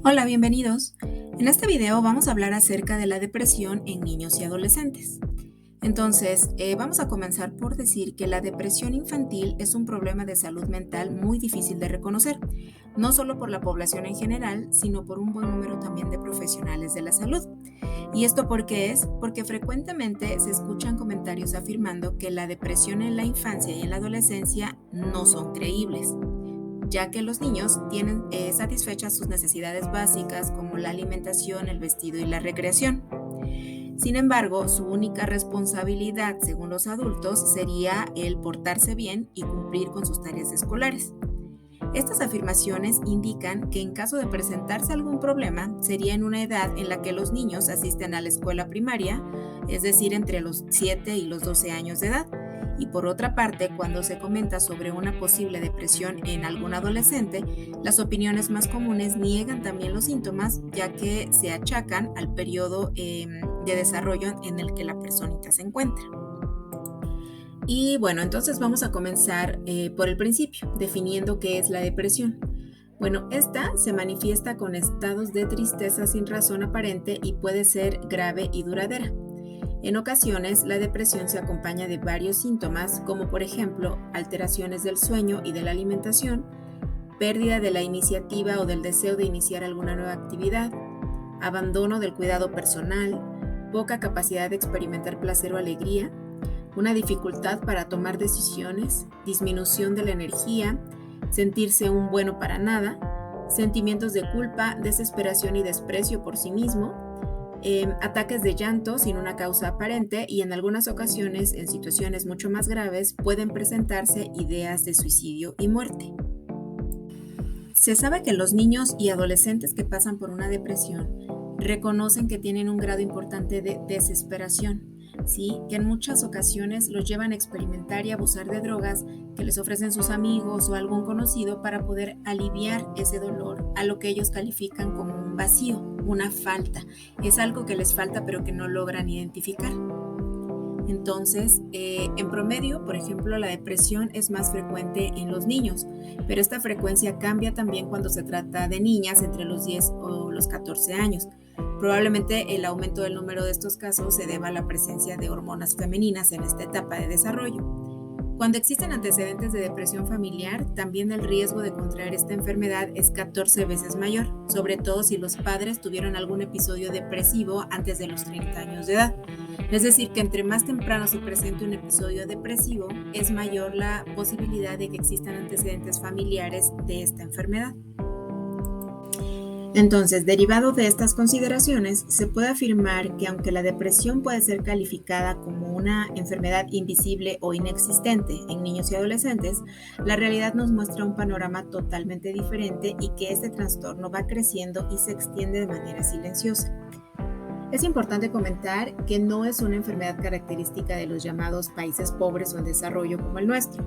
Hola, bienvenidos. En este video vamos a hablar acerca de la depresión en niños y adolescentes. Entonces, vamos a comenzar por decir que la depresión infantil es un problema de salud mental muy difícil de reconocer, no solo por la población en general, sino por un buen número también de profesionales de la salud. ¿Y esto por qué es? Porque frecuentemente se escuchan comentarios afirmando que la depresión en la infancia y en la adolescencia no son creíbles, ya que los niños tienen satisfechas sus necesidades básicas como la alimentación, el vestido y la recreación. Sin embargo, su única responsabilidad, según los adultos, sería el portarse bien y cumplir con sus tareas escolares. Estas afirmaciones indican que en caso de presentarse algún problema, sería en una edad en la que los niños asisten a la escuela primaria, es decir, entre los 7 y los 12 años de edad. Y por otra parte, cuando se comenta sobre una posible depresión en algún adolescente, las opiniones más comunes niegan también los síntomas, ya que se achacan al periodo de desarrollo en el que la personita se encuentra. Y bueno, entonces vamos a comenzar por el principio, definiendo qué es la depresión. Bueno, esta se manifiesta con estados de tristeza sin razón aparente y puede ser grave y duradera. En ocasiones, la depresión se acompaña de varios síntomas, como por ejemplo alteraciones del sueño y de la alimentación, pérdida de la iniciativa o del deseo de iniciar alguna nueva actividad, abandono del cuidado personal, poca capacidad de experimentar placer o alegría, una dificultad para tomar decisiones, disminución de la energía, sentirse un bueno para nada, sentimientos de culpa, desesperación y desprecio por sí mismo, ataques de llanto sin una causa aparente y en algunas ocasiones, en situaciones mucho más graves, pueden presentarse ideas de suicidio y muerte. Se sabe que los niños y adolescentes que pasan por una depresión reconocen que tienen un grado importante de desesperación, ¿sí? Que en muchas ocasiones los llevan a experimentar y abusar de drogas que les ofrecen sus amigos o algún conocido para poder aliviar ese dolor, a lo que ellos califican como un vacío, una falta. Es algo que les falta pero que no logran identificar. Entonces, en promedio, por ejemplo, la depresión es más frecuente en los niños, pero esta frecuencia cambia también cuando se trata de niñas entre los 10 o los 14 años. Probablemente el aumento del número de estos casos se deba a la presencia de hormonas femeninas en esta etapa de desarrollo. Cuando existen antecedentes de depresión familiar, también el riesgo de contraer esta enfermedad es 14 veces mayor, sobre todo si los padres tuvieron algún episodio depresivo antes de los 30 años de edad. Es decir, que entre más temprano se presente un episodio depresivo, es mayor la posibilidad de que existan antecedentes familiares de esta enfermedad. Entonces, derivado de estas consideraciones, se puede afirmar que aunque la depresión puede ser calificada como una enfermedad invisible o inexistente en niños y adolescentes, la realidad nos muestra un panorama totalmente diferente y que este trastorno va creciendo y se extiende de manera silenciosa. Es importante comentar que no es una enfermedad característica de los llamados países pobres o en desarrollo como el nuestro.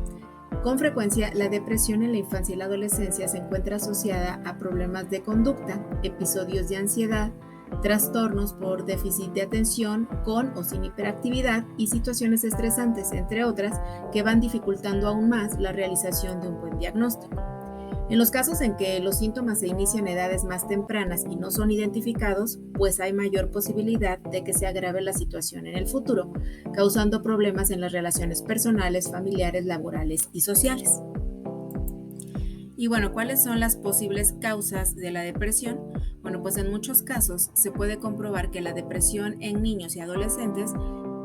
Con frecuencia, la depresión en la infancia y la adolescencia se encuentra asociada a problemas de conducta, episodios de ansiedad, trastornos por déficit de atención con o sin hiperactividad y situaciones estresantes, entre otras, que van dificultando aún más la realización de un buen diagnóstico. En los casos en que los síntomas se inician a edades más tempranas y no son identificados, pues hay mayor posibilidad de que se agrave la situación en el futuro, causando problemas en las relaciones personales, familiares, laborales y sociales. Y bueno, ¿cuáles son las posibles causas de la depresión? Bueno, pues en muchos casos se puede comprobar que la depresión en niños y adolescentes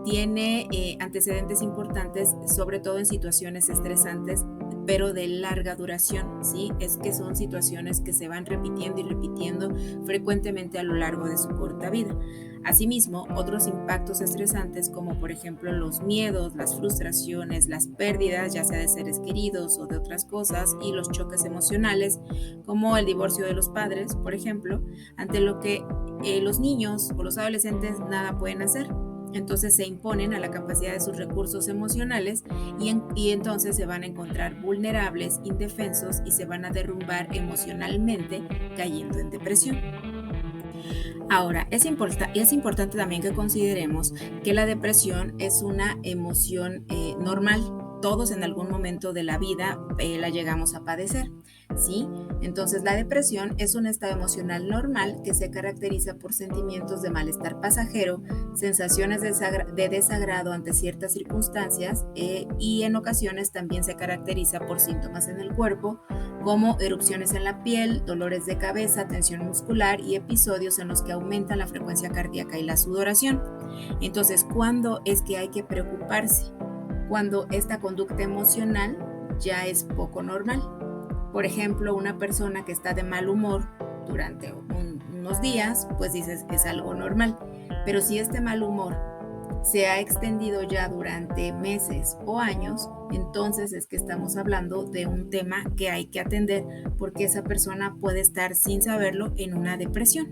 tiene antecedentes importantes, sobre todo en situaciones estresantes, pero de larga duración, ¿sí? Es que son situaciones que se van repitiendo y repitiendo frecuentemente a lo largo de su corta vida. Asimismo, otros impactos estresantes como por ejemplo los miedos, las frustraciones, las pérdidas, ya sea de seres queridos o de otras cosas, y los choques emocionales, como el divorcio de los padres, por ejemplo, ante lo que los niños o los adolescentes nada pueden hacer. Entonces se imponen a la capacidad de sus recursos emocionales y entonces se van a encontrar vulnerables, indefensos y se van a derrumbar emocionalmente, cayendo en depresión. Ahora, es importante también que consideremos que la depresión es una emoción normal, todos en algún momento de la vida la llegamos a padecer, ¿sí? Entonces, la depresión es un estado emocional normal que se caracteriza por sentimientos de malestar pasajero, sensaciones de desagrado ante ciertas circunstancias y en ocasiones también se caracteriza por síntomas en el cuerpo como erupciones en la piel, dolores de cabeza, tensión muscular y episodios en los que aumenta la frecuencia cardíaca y la sudoración. Entonces, ¿cuándo es que hay que preocuparse? Cuando esta conducta emocional ya es poco normal. Por ejemplo, una persona que está de mal humor durante unos días, pues dices es algo normal. Pero si este mal humor se ha extendido ya durante meses o años, entonces es que estamos hablando de un tema que hay que atender porque esa persona puede estar sin saberlo en una depresión.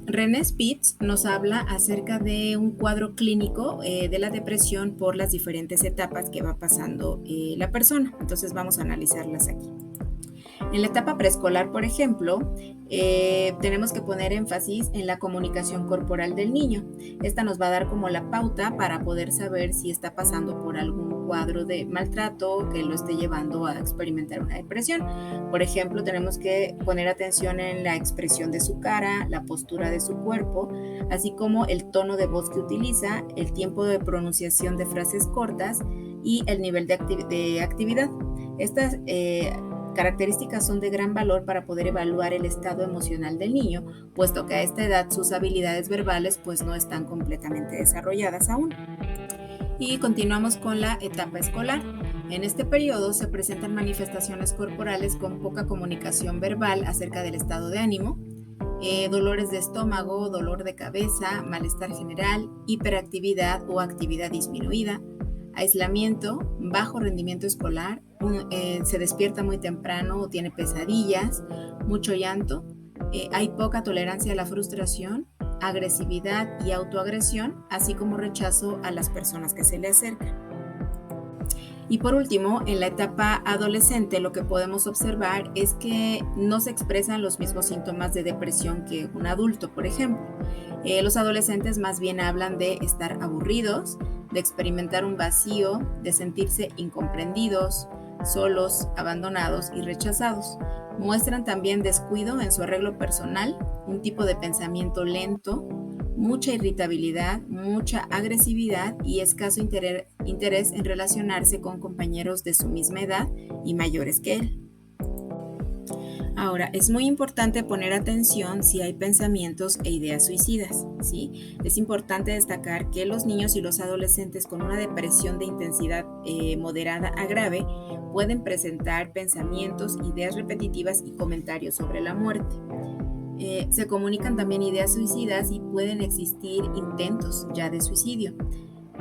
René Spitz nos habla acerca de un cuadro clínico de la depresión por las diferentes etapas que va pasando la persona. Entonces vamos a analizarlas aquí. En la etapa preescolar, por ejemplo, tenemos que poner énfasis en la comunicación corporal del niño. Esta nos va a dar como la pauta para poder saber si está pasando por algún cuadro de maltrato que lo esté llevando a experimentar una depresión. Por ejemplo, tenemos que poner atención en la expresión de su cara, la postura de su cuerpo, así como el tono de voz que utiliza, el tiempo de pronunciación de frases cortas y el nivel de actividad. Estas características son de gran valor para poder evaluar el estado emocional del niño, puesto que a esta edad sus habilidades verbales pues no están completamente desarrolladas aún. Y continuamos con la etapa escolar. En este periodo se presentan manifestaciones corporales con poca comunicación verbal acerca del estado de ánimo, dolores de estómago, dolor de cabeza, malestar general, hiperactividad o actividad disminuida, aislamiento, bajo rendimiento escolar, se despierta muy temprano o tiene pesadillas, mucho llanto, hay poca tolerancia a la frustración, agresividad y autoagresión, así como rechazo a las personas que se le acercan. Y por último, en la etapa adolescente lo que podemos observar es que no se expresan los mismos síntomas de depresión que un adulto, por ejemplo. Los adolescentes más bien hablan de estar aburridos, de experimentar un vacío, de sentirse incomprendidos, solos, abandonados y rechazados. Muestran también descuido en su arreglo personal, un tipo de pensamiento lento, mucha irritabilidad, mucha agresividad y escaso interés en relacionarse con compañeros de su misma edad y mayores que él. Ahora, es muy importante poner atención si hay pensamientos e ideas suicidas, ¿sí? Es importante destacar que los niños y los adolescentes con una depresión de intensidad moderada a grave pueden presentar pensamientos, ideas repetitivas y comentarios sobre la muerte. Se comunican también ideas suicidas y pueden existir intentos ya de suicidio.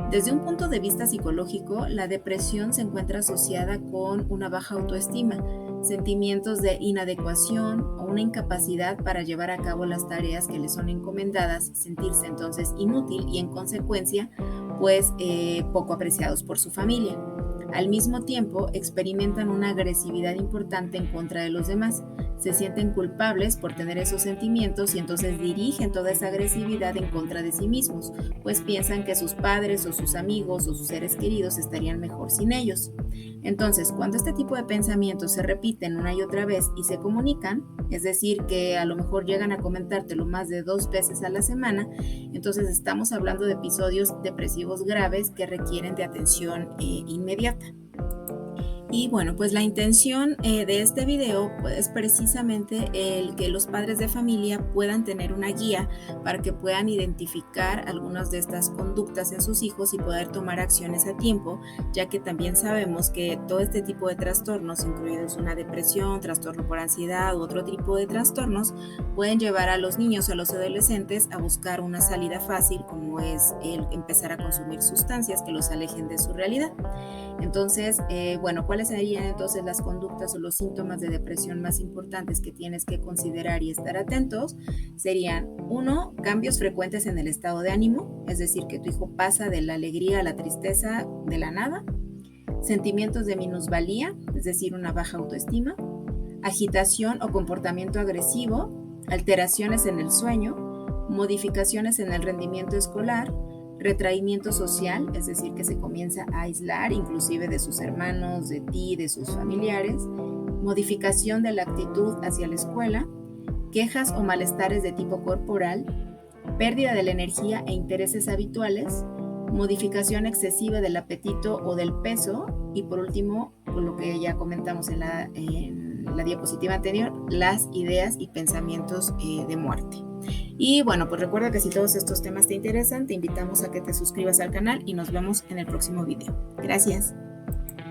Desde un punto de vista psicológico, la depresión se encuentra asociada con una baja autoestima, sentimientos de inadecuación o una incapacidad para llevar a cabo las tareas que le son encomendadas, sentirse entonces inútil y en consecuencia, pues poco apreciados por su familia. Al mismo tiempo, experimentan una agresividad importante en contra de los demás. Se sienten culpables por tener esos sentimientos y entonces dirigen toda esa agresividad en contra de sí mismos, pues piensan que sus padres o sus amigos o sus seres queridos estarían mejor sin ellos. Entonces, cuando este tipo de pensamientos se repiten una y otra vez y se comunican, es decir, que a lo mejor llegan a comentártelo más de 2 veces a la semana, entonces estamos hablando de episodios depresivos graves que requieren de atención inmediata. Y bueno, pues la intención de este video es precisamente el que los padres de familia puedan tener una guía para que puedan identificar algunas de estas conductas en sus hijos y poder tomar acciones a tiempo, ya que también sabemos que todo este tipo de trastornos, incluidos una depresión, trastorno por ansiedad u otro tipo de trastornos, pueden llevar a los niños o a los adolescentes a buscar una salida fácil, como es el empezar a consumir sustancias que los alejen de su realidad. Entonces, bueno, ¿cuáles serían entonces las conductas o los síntomas de depresión más importantes que tienes que considerar y estar atentos? Serían, 1, cambios frecuentes en el estado de ánimo, es decir, que tu hijo pasa de la alegría a la tristeza de la nada, sentimientos de minusvalía, es decir, una baja autoestima, agitación o comportamiento agresivo, alteraciones en el sueño, modificaciones en el rendimiento escolar, retraimiento social, es decir, que se comienza a aislar inclusive de sus hermanos, de ti, de sus familiares, modificación de la actitud hacia la escuela, quejas o malestares de tipo corporal, pérdida de la energía e intereses habituales, modificación excesiva del apetito o del peso y por último, por lo que ya comentamos en la diapositiva anterior, las ideas y pensamientos de muerte. Y bueno, pues recuerda que si todos estos temas te interesan, te invitamos a que te suscribas al canal y nos vemos en el próximo video. Gracias.